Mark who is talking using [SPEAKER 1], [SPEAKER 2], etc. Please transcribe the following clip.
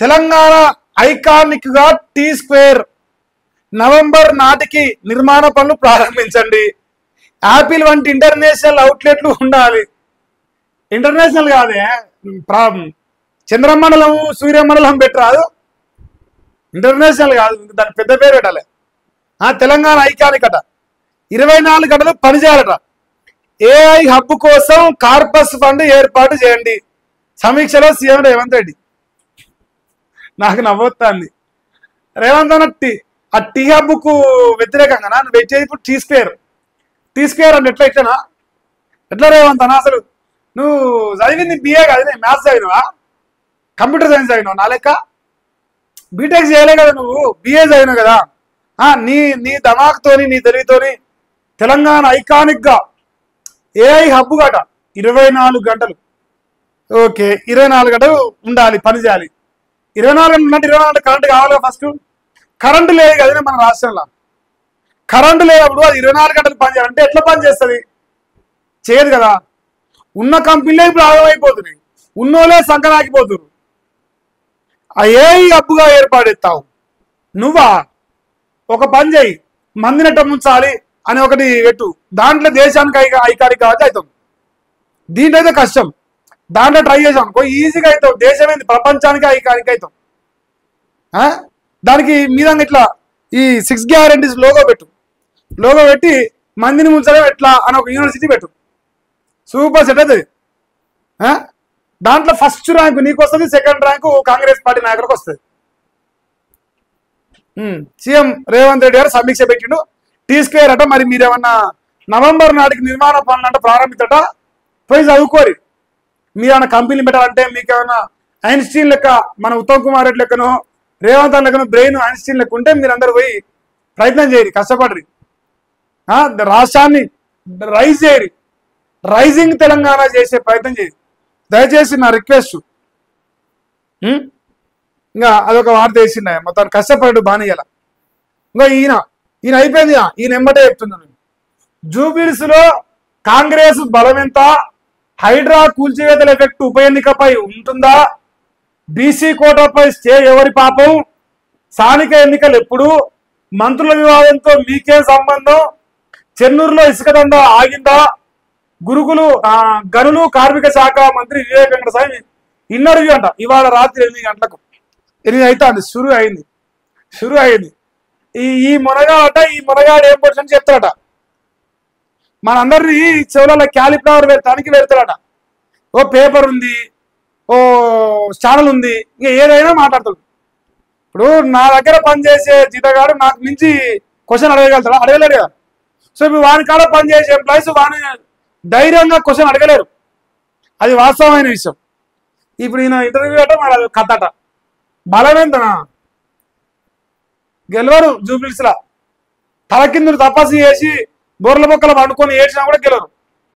[SPEAKER 1] Telangana iconic గా tea square November నాటికి నిర్మాణ పనులు ప్రారంభించండి. యాపిల్ వంటి ఇంటర్నేషనల్ అవుట్లెట్లు ఉండాలి. ఇంటర్నేషనల్ కాదే, చంద్రమండలం సూర్యమండలం పెట్టరాదు, ఇంటర్నేషనల్ కాదు, దాని పెద్ద పేరు పెట్టాలి. తెలంగాణ ఐకానిక్ అట 24 గంటలు పనిచేయాలట. ఏఐ హబ్ కోసం కార్పస్ ఫండ్ ఏర్పాటు చేయండి. సమీక్షలో సీఎం రేవంత్ రెడ్డి. నాకు నవ్వొస్తుంది. రేవంత్ అన్న ఆ టీ హబ్ కు వ్యతిరేకంగా నువ్వు పెట్టేది ఇప్పుడు టీ స్క్వేర్ అంటే ఎట్లా ఎట్లా రేవంత్ అన్న? అసలు నువ్వు చదివింది బిఏ కాదు, మ్యాథ్స్ చదివినవా, కంప్యూటర్ సైన్స్ చదివినావు? నా లెక్క బీటెక్ చేయలే కదా, నువ్వు బిఏ చదివినావు కదా. నీ దమాక్తోని నీ తెలివితోని తెలంగాణ ఐకానిక్ గా ఏఐ హబ్ గట 24 గంటలు. ఓకే, 24 గంటలు ఉండాలి, పని చేయాలి. 24 గంటలు అంటే 24 గంటలు కరెంట్ కావాలి. ఫస్ట్ కరెంటు లేదు కదా మన రాష్ట్రంలో. కరెంటు లేనప్పుడు అది 24 గంటలు పని చేయాలంటే ఎట్లా పని చేస్తుంది? చేయదు కదా. ఉన్న కంపెనీలే ఇప్పుడు ఆగమైపోతున్నాయి, ఉన్నోలే సంకనాకిపోతున్నారు. ఆ ఏఐ హబ్గా ఏర్పాటెత్తావు నువ్వా? ఒక పని చేయి, మందినట్ట ముంచాలి అని ఒకటి పెట్టు. దాంట్లో దేశానికి ఐకానిక్ కావచ్చు అవుతాం. దీంట్లో అయితే కష్టం, దాంట్లో ట్రై చేసాం అనుకో ఈజీగా అవుతావు. దేశం ఏంది, ప్రపంచానికి ఐకానిక్ అవుతాం. దానికి మీద ఇట్లా ఈ 6 గ్యారెంటీస్ లోగో పెట్టి మందిని ముంచడం ఎట్లా అని ఒక యూనివర్సిటీ పెట్టు. సూపర్ సెట్ అవుతుంది. దాంట్లో ఫస్ట్ ర్యాంకు నీకు వస్తుంది, సెకండ్ ర్యాంకు కాంగ్రెస్ పార్టీ నాయకులకు వస్తుంది. సీఎం రేవంత్ రెడ్డి గారు సమీక్ష పెట్టిండు. టీ స్క్వేర్ అట మరి మీరేమన్నా నవంబర్ నాటికి నిర్మాణ పనులు అంటే ప్రారంభించట పోయి చదువుకోరి. మీరేమన్నా కంపెనీలు పెట్టాలంటే మీకేమన్నా ఐన్స్టీన్ లెక్క, మన ఉత్తమ్ కుమార్ రెడ్డి లెక్కనో రేవంత్ లెక్కనో బ్రెయిన్ ఐన్స్టీన్ లెక్క ఉంటే మీరందరూ పోయి ప్రయత్నం చేయరు, కష్టపడరు, రాష్ట్రాన్ని రైజ్ చేయరు, రైజింగ్ తెలంగాణ చేసే ప్రయత్నం చేయరు. దయచేసి నా రిక్వెస్ట్. ఇంకా అదొక వార్త వేసిండ మొత్తం కష్టపడు బానియాల. ఇంకా ఈయన అయిపోయింది. ఈయన ఎమ్మటే చెప్తున్నాను. జూబిలీస్ లో కాంగ్రెస్ బలం ఎంత? హైడ్రా కూల్చివేతల ఎఫెక్ట్ ఉప ఎన్నికపై ఉంటుందా? బీసీ కోటాపై స్టే ఎవరి పాపం? స్థానిక ఎన్నికలు ఎప్పుడు? మంత్రుల వివాదంతో మీకే సంబంధం? చెన్నూరులో ఇసుక దందా ఆగిందా? గనులు కార్మిక శాఖ మంత్రి వివేక్ వెంకటస్వామి ఇంటర్వ్యూ అంట ఇవాళ రాత్రి 8 గంటలకు. 8 అవుతుంది, షురు అయింది. ఈ మునగాడట, ఈ మునగాడు ఏం పొజిషన్ చెప్తాడట, మనందరినీ చెవులలో క్యాలిఫ్లవర్ పెడతానికి పెడతాడట. ఓ పేపర్ ఉంది, ఓ ఛానల్ ఉంది, ఇంకా ఏదైనా మాట్లాడతాడు. ఇప్పుడు నా దగ్గర పనిచేసే జీతగాడు నాకు మించి క్వశ్చన్ అడగగలుగుతాడు? అడగలేడు కదా. సో ఇప్పుడు వాని కాడ పనిచేసే ఎంప్లాయీస్ వాని ధైర్యంగా క్వశ్చన్ అడగలేరు. అది వాస్తవమైన విషయం. ఇప్పుడు ఈయన ఇంటర్వ్యూ అట మరి అది కథట. బలమేంతనా? గెలవరు. జూబిలీస్ లా తల కింద తపస్సు చేసి బోర్ల బొక్కలు పండుకొని ఏడ్చినా కూడా గెలవరు.